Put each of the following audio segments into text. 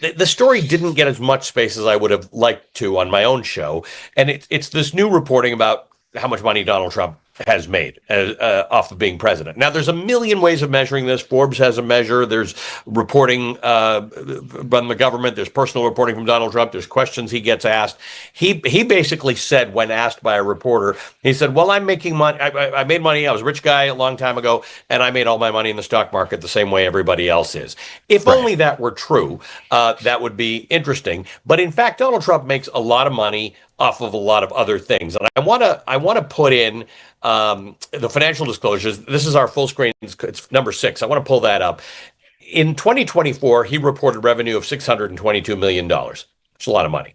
The story didn't get as much space as I would have liked to on my own show, and it's this new reporting about how much money Donald Trump has made off of being president. Now, there's a million ways of measuring this. Forbes has a measure. There's reporting from the government. There's personal reporting from Donald Trump. There's questions he gets asked. He basically said, when asked by a reporter, he said, well, I'm making money. I made money. I was a rich guy a long time ago, and I made all my money in the stock market the same way everybody else is. If only that were true, that would be interesting. But in fact, Donald Trump makes a lot of money off of a lot of other things. And I want to put in the financial disclosures. This is our full screen. It's number 6. I want to pull that up. In 2024, he reported revenue of $622 million. It's a lot of money.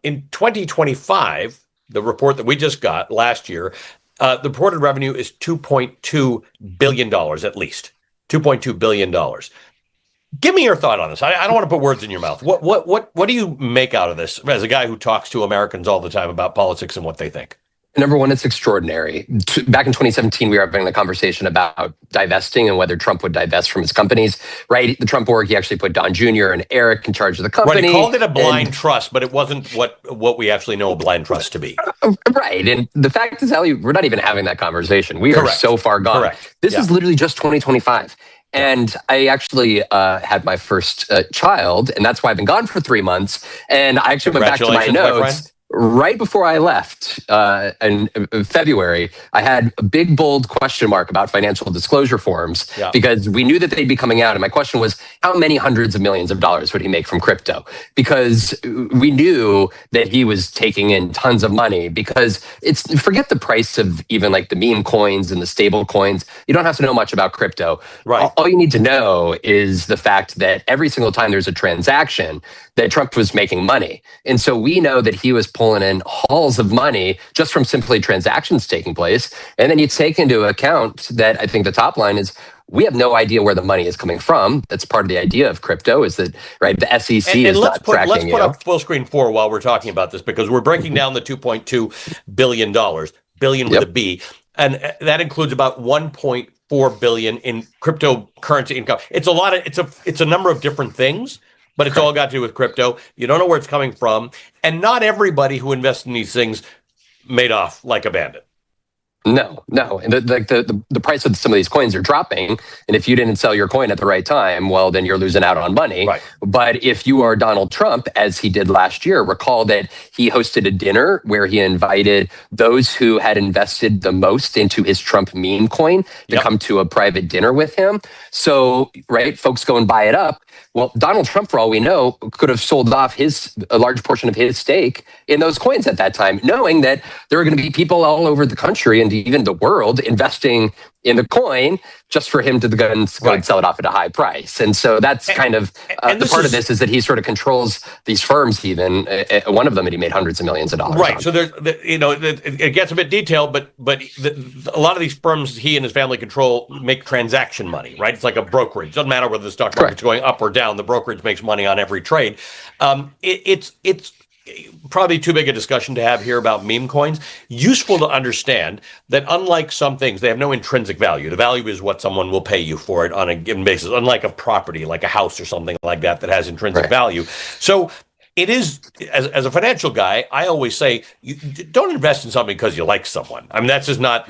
In 2025, the report that we just got last year, the reported revenue is $2.2 billion at least. $2.2 billion. Give me your thought on this. I don't want to put words in your mouth. What do you make out of this as a guy who talks to Americans all the time about politics and what they think? Number one, it's extraordinary. Back in 2017, we were having a conversation about divesting and whether Trump would divest from his companies, right? The Trump org, he actually put Don Jr. and Eric in charge of the company. Right, he called it a blind trust, but it wasn't what we actually know a blind trust to be. Right, and the fact is, Ellie, we're not even having that conversation. We are so far gone. Correct. This is literally just 2025. And I actually had my first child, and that's why I've been gone for 3 months. And I actually went back to my notes. Right before I left in February, I had a big, bold question mark about financial disclosure forms because we knew that they'd be coming out. And my question was, how many hundreds of millions of dollars would he make from crypto? Because we knew that he was taking in tons of money because forget the price of even like the meme coins and the stable coins. You don't have to know much about crypto. Right. All you need to know is the fact that every single time there's a transaction that Trump was making money. And so we know that he was pulling in hauls of money just from simply transactions taking place. And then you take into account that I think the top line is we have no idea where the money is coming from. That's part of the idea of crypto is that, right, the SEC is not tracking you. Let's put up full screen 4 while we're talking about this because we're breaking down the $2.2 billion, billion with a B. And that includes about 1.4 billion in cryptocurrency income. It's a lot of, it's a number of different things. But it's all got to do with crypto. You don't know where it's coming from. And not everybody who invests in these things made off like a bandit. No. And the price of some of these coins are dropping. And if you didn't sell your coin at the right time, well, then you're losing out on money. Right. But if you are Donald Trump, as he did last year, recall that he hosted a dinner where he invited those who had invested the most into his Trump meme coin to come to a private dinner with him. So, right, folks go and buy it up. Well, Donald Trump, for all we know, could have sold off a large portion of his stake in those coins at that time, knowing that there are going to be people all over the country and even the world investing in the coin just for him to go and sell it off at a high price. And so that's kind of the part of this is that he sort of controls these firms even. One of them, and he made hundreds of millions of dollars. Right. On. So it gets a bit detailed, but a lot of these firms he and his family control make transaction money, right? It's like a brokerage. It doesn't matter whether the stock market's going up or down. The brokerage makes money on every trade. It's probably too big a discussion to have here about meme coins. Useful to understand that unlike some things, they have no intrinsic value. The value is what someone will pay you for it on a given basis, unlike a property, like a house or something like that has intrinsic value. So it is, as a financial guy, I always say, you don't invest in something because you like someone. I mean, that's not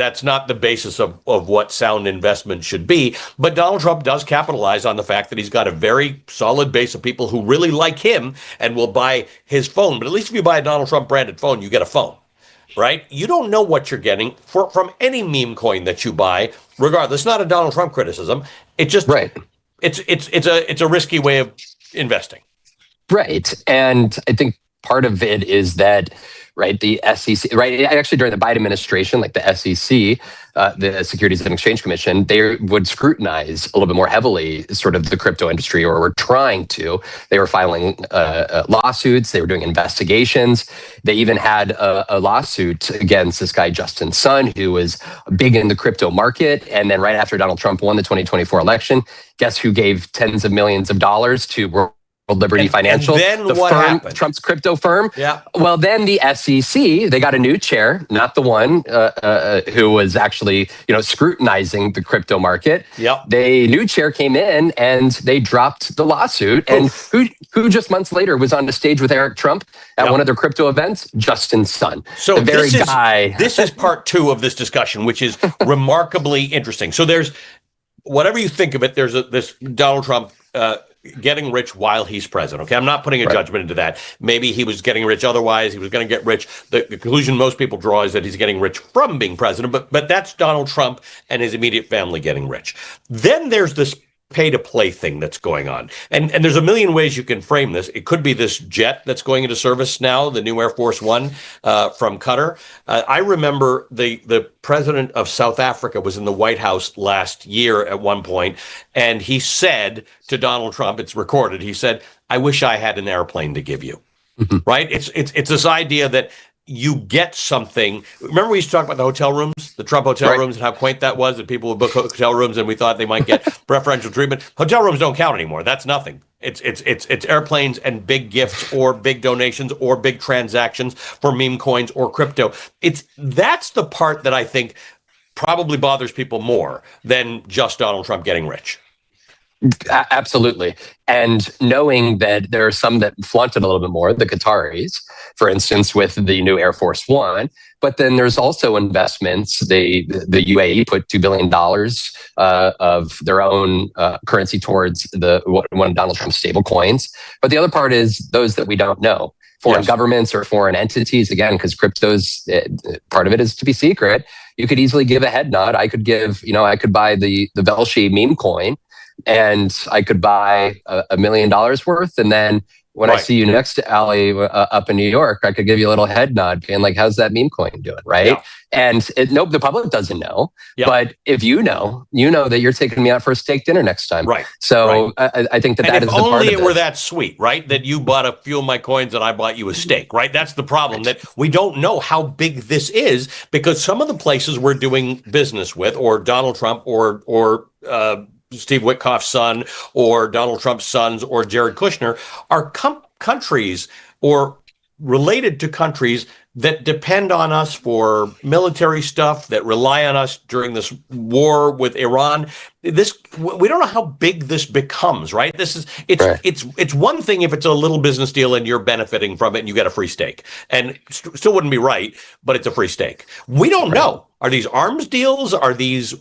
the basis of what sound investment should be. But Donald Trump does capitalize on the fact that he's got a very solid base of people who really like him and will buy his phone. But at least if you buy a Donald Trump branded phone, you get a phone, right? You don't know what you're getting from any meme coin that you buy, regardless. It's not a Donald Trump criticism. It's just it's a risky way of investing. Right. And I think part of it is that, right, the SEC, right, actually during the Biden administration, like the SEC, the Securities and Exchange Commission, they would scrutinize a little bit more heavily sort of the crypto industry, or were trying to. They were filing lawsuits. They were doing investigations. They even had a lawsuit against this guy, Justin Sun, who was big in the crypto market. And then right after Donald Trump won the 2024 election, guess who gave tens of millions of dollars to Liberty Financial, then the what firm, happened? Trump's crypto firm. Yeah. Well, then the SEC, they got a new chair, not the one who was actually, scrutinizing the crypto market. Yep. The new chair came in and they dropped the lawsuit. And who just months later was on the stage with Eric Trump at one of their crypto events? Justin Sun. So the very guy. This is part 2 of this discussion, which is remarkably interesting. So there's, whatever you think of it, there's this Donald Trump getting rich while he's president. Okay, I'm not putting a judgment into that. Maybe he was getting rich otherwise. He was going to get rich. The conclusion most people draw is that he's getting rich from being president. But that's Donald Trump and his immediate family getting rich. Then there's this pay-to-play thing that's going on. And there's a million ways you can frame this. It could be this jet that's going into service now, the new Air Force One from Qatar. I remember the president of South Africa was in the White House last year at one point, and he said to Donald Trump, it's recorded, he said, "I wish I had an airplane to give you." Right? It's this idea that you get something. Remember, we used to talk about the hotel rooms, the Trump hotel rooms, and how quaint that was, that people would book hotel rooms and we thought they might get preferential treatment. Hotel rooms don't count anymore. That's nothing. It's airplanes and big gifts or big donations or big transactions for meme coins or crypto. That's the part that I think probably bothers people more than just Donald Trump getting rich. Absolutely. And knowing that there are some that flaunt it a little bit more, the Qataris, for instance, with the new Air Force One, but then there's also investments. The UAE put $2 billion of their own currency towards one of Donald Trump's stable coins. But the other part is those that we don't know. Foreign governments or foreign entities, again, because crypto's part of it is to be secret. You could easily give a head nod. I could buy the Velshi meme coin, and I could buy $1 million worth. And then when I see you next to Ali up in New York, I could give you a little head nod being like, how's that meme coin doing? Right. Yeah. And the public doesn't know. Yeah. But if you know that you're taking me out for a steak dinner next time. Right. So I think that is the part of it. If only it were that sweet, right? That you bought a few of my coins and I bought you a steak, right? That's the problem, that we don't know how big this is, because some of the places we're doing business with, or Donald Trump or Steve Witkoff's son, or Donald Trump's sons, or Jared Kushner, are countries or related to countries that depend on us for military stuff, that rely on us during this war with Iran. We don't know how big this becomes, right? It's one thing if it's a little business deal and you're benefiting from it and you get a free steak, and still wouldn't be right, but it's a free steak. We don't know. Are these arms deals? Are these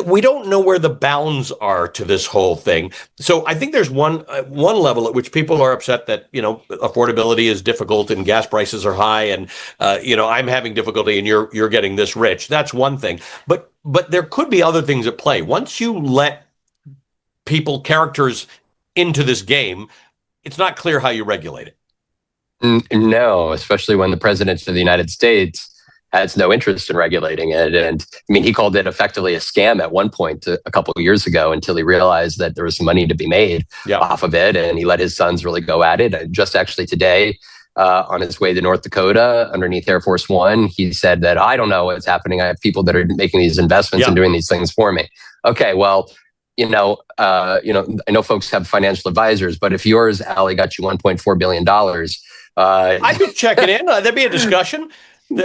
we don't know where the bounds are to this whole thing. So I think there's one level at which people are upset that, affordability is difficult and gas prices are high, and I'm having difficulty and you're getting this rich. That's one thing. But there could be other things at play. Once you let characters into this game, it's not clear how you regulate it. No, especially when the president of the United States has no interest in regulating it. And I mean, he called it effectively a scam at one point a couple of years ago, until he realized that there was some money to be made off of it. And he let his sons really go at it. And just actually today, on his way to North Dakota underneath Air Force One, he said that, I don't know what's happening. I have people that are making these investments and doing these things for me. Okay, well, I know folks have financial advisors, but if yours, Ali, got you $1.4 billion, I'd be checking in. There'd be a discussion.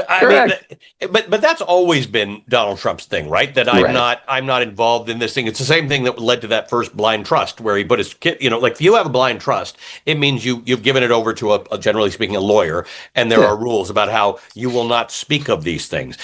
I mean, but that's always been Donald Trump's thing, right? That I'm not involved in this thing. It's the same thing that led to that first blind trust, where he put his kid. Like if you have a blind trust, it means you've given it over to a generally speaking, a lawyer, and there are rules about how you will not speak of these things.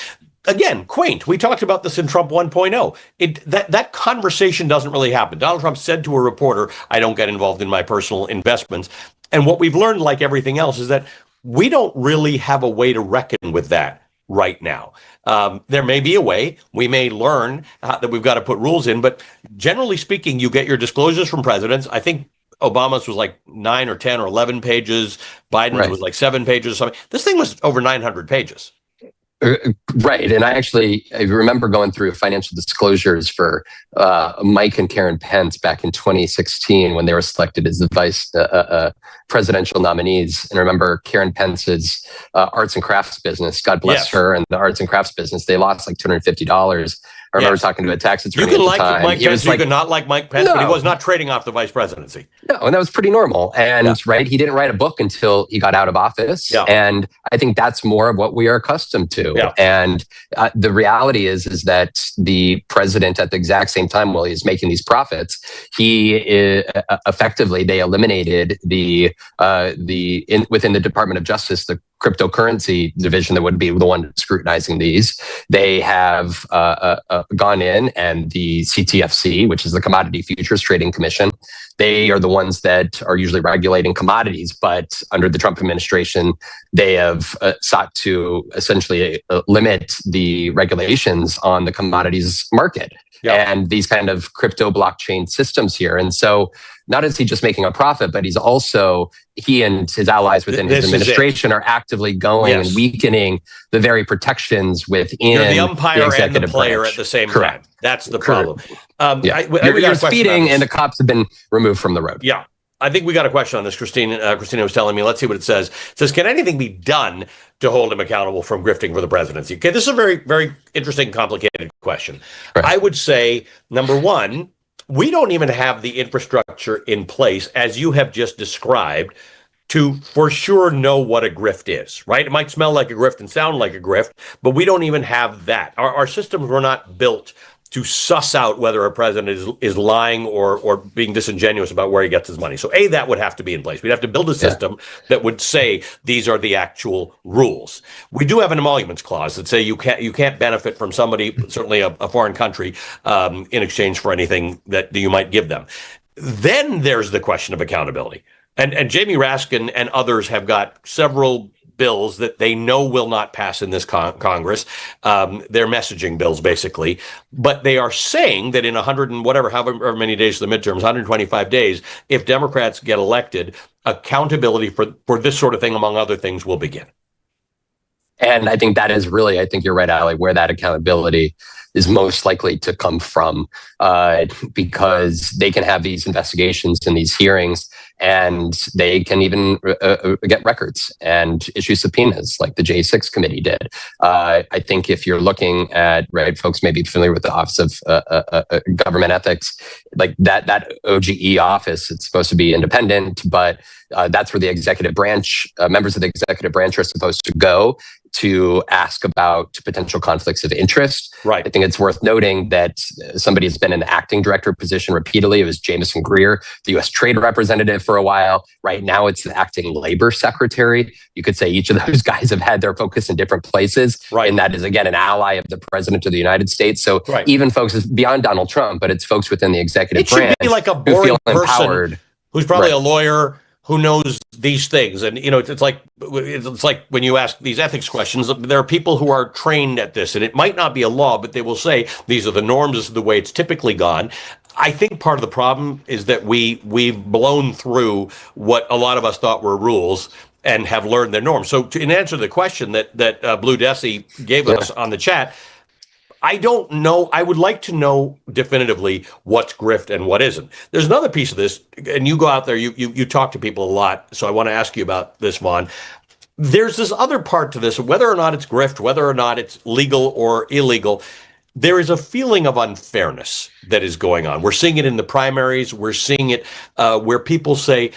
Again, quaint. We talked about this in Trump 1.0. That conversation doesn't really happen. Donald Trump said to a reporter, "I don't get involved in my personal investments." And what we've learned, like everything else, is that we don't really have a way to reckon with that right now. There may be a way. We may learn that we've got to put rules in, but generally speaking, you get your disclosures from presidents. I think Obama's was like 9 or 10 or 11 pages. Biden's was like 7 pages or something. This thing was over 900 pages. Right. And I remember going through financial disclosures for Mike and Karen Pence back in 2016 when they were selected as the vice presidential nominees. And I remember Karen Pence's arts and crafts business, God bless her, and the arts and crafts business, they lost like $250 I remember talking to a tax You attorney can at the like time. Mike He Pence, was you like, can not like Mike Pence, but he was not trading off the vice presidency. no, and that was pretty normal. And right, he didn't write a book until he got out of office. Yeah. And I think that's more of what we are accustomed to. Yeah. And the reality is that the president, at the exact same time while he's making these profits, effectively they eliminated within the Department of Justice, the cryptocurrency division that would be the one scrutinizing these. They have gone in, and the CTFC, which is the Commodity Futures Trading Commission, they are the ones that are usually regulating commodities. But under the Trump administration, they have sought to essentially limit the regulations on the commodities market and these kind of crypto blockchain systems here. And so not is he just making a profit, but he and his allies within his administration are actively going and weakening the very protections within You're the umpire and the player branch. at the same Correct. time. That's the problem. You're speeding and the cops have been removed from the road. Yeah. I think we got a question on this. Christina was telling me, let's see what it says. It says, can anything be done to hold him accountable from grifting for the presidency? Okay, this is a very, very interesting, complicated question. Right. I would say, number one, we don't even have the infrastructure in place, as you have just described, to for sure know what a grift is, right? It might smell like a grift and sound like a grift, but we don't even have that. Our systems were not built to suss out whether a president is lying or being disingenuous about where he gets his money. So that would have to be in place. We'd have to build a system that would say these are the actual rules. We do have an emoluments clause that say you can't benefit from somebody, certainly a foreign country, in exchange for anything that you might give them. Then there's the question of accountability. And Jamie Raskin and others have got several bills that they know will not pass in this Congress. They're messaging bills, basically. But they are saying that in 100 and however many days to the midterms, 125 days, if Democrats get elected, accountability for this sort of thing, among other things, will begin. And I think that is really, I think you're right, Ali, where that accountability is most likely to come from, because they can have these investigations and these hearings, and they can even get records and issue subpoenas like the J6 committee did. I think if you're looking at, right, folks may be familiar with the Office of Government Ethics, like that OGE office, it's supposed to be independent, but that's where the executive branch, members of the executive branch are supposed to go to ask about potential conflicts of interest. Right. I think it's worth noting that somebody has been in the acting director position repeatedly. It was Jameson Greer, the U.S. trade representative for a while. Right now, it's the acting labor secretary. You could say each of those guys have had their focus in different places. Right. And that is, again, an ally of the president of the United States. So even folks beyond Donald Trump, but it's folks within the executive branch. It should be like a boring person who's probably a lawyer who knows these things. And, it's like when you ask these ethics questions, there are people who are trained at this, and it might not be a law, but they will say, these are the norms, this is the way it's typically gone. I think part of the problem is that we've blown through what a lot of us thought were rules and have learned their norms. So in answer to the question that Blue Desi gave us on the chat, I don't know. I would like to know definitively what's grift and what isn't. There's another piece of this, and you go out there, you talk to people a lot, so I want to ask you about this, Vaughn. There's this other part to this, whether or not it's grift, whether or not it's legal or illegal. There is a feeling of unfairness that is going on. We're seeing it in the primaries. We're seeing it where people say,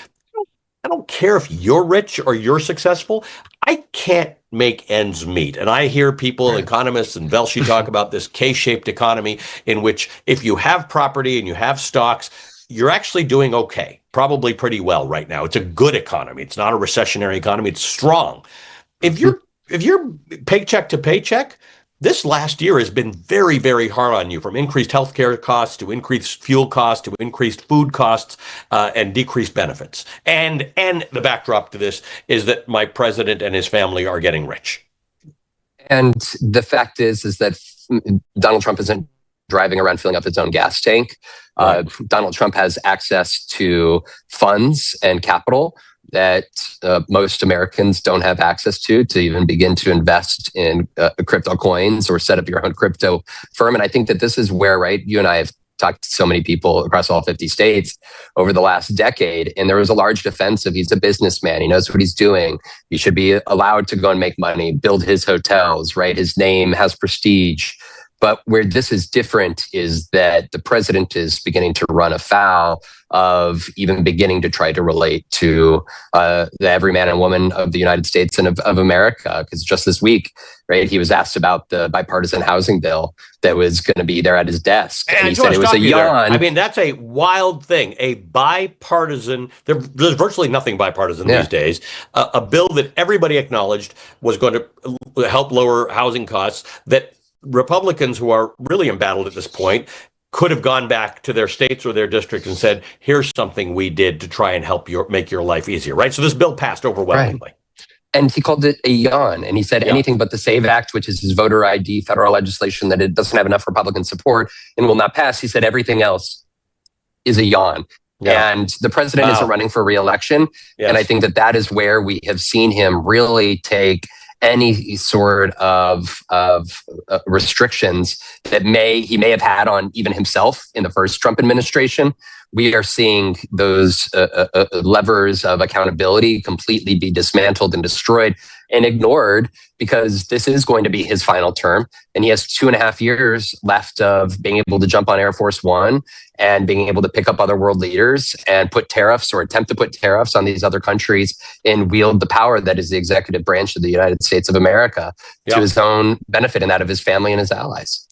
I don't care if you're rich or you're successful. I can't make ends meet. And I hear people, economists and Velshi, talk about this K-shaped economy in which if you have property and you have stocks, you're actually doing okay, probably pretty well right now. It's a good economy. It's not a recessionary economy. It's strong. If you're paycheck to paycheck, this last year has been very, very hard on you, from increased healthcare costs to increased fuel costs to increased food costs and decreased benefits. And the backdrop to this is that my president and his family are getting rich. And the fact is that Donald Trump isn't driving around filling up his own gas tank. Donald Trump has access to funds and capital that most Americans don't have access to even begin to invest in crypto coins or set up your own crypto firm. And I think that this is where, right, you and I have talked to so many people across all 50 states over the last decade, and there was a large defense of he's a businessman, he knows what he's doing, he should be allowed to go and make money, build his hotels, right? His name has prestige. But where this is different is that the president is beginning to run afoul of even beginning to try to relate to the every man and woman of the United States and of America. Because just this week, right, he was asked about the bipartisan housing bill that was going to be there at his desk. And he said it was a yawn. I mean, that's a wild thing. A bipartisan, there's virtually nothing bipartisan these days. A bill that everybody acknowledged was going to help lower housing costs, that Republicans who are really embattled at this point could have gone back to their states or their district and said, here's something we did to try and help make your life easier, right? So this bill passed overwhelmingly. Right. And he called it a yawn. And he said anything but the SAVE Act, which is his voter ID federal legislation, that it doesn't have enough Republican support and will not pass. He said everything else is a yawn. Yeah. And the president isn't running for re-election. Yes. And I think that is where we have seen him really take any sort of restrictions that he may have had on even himself in the first Trump administration. We are seeing those levers of accountability completely be dismantled and destroyed and ignored, because this is going to be his final term. And he has 2.5 years left of being able to jump on Air Force One and being able to pick up other world leaders and put tariffs or attempt to put tariffs on these other countries and wield the power that is the executive branch of the United States of America to his own benefit and that of his family and his allies.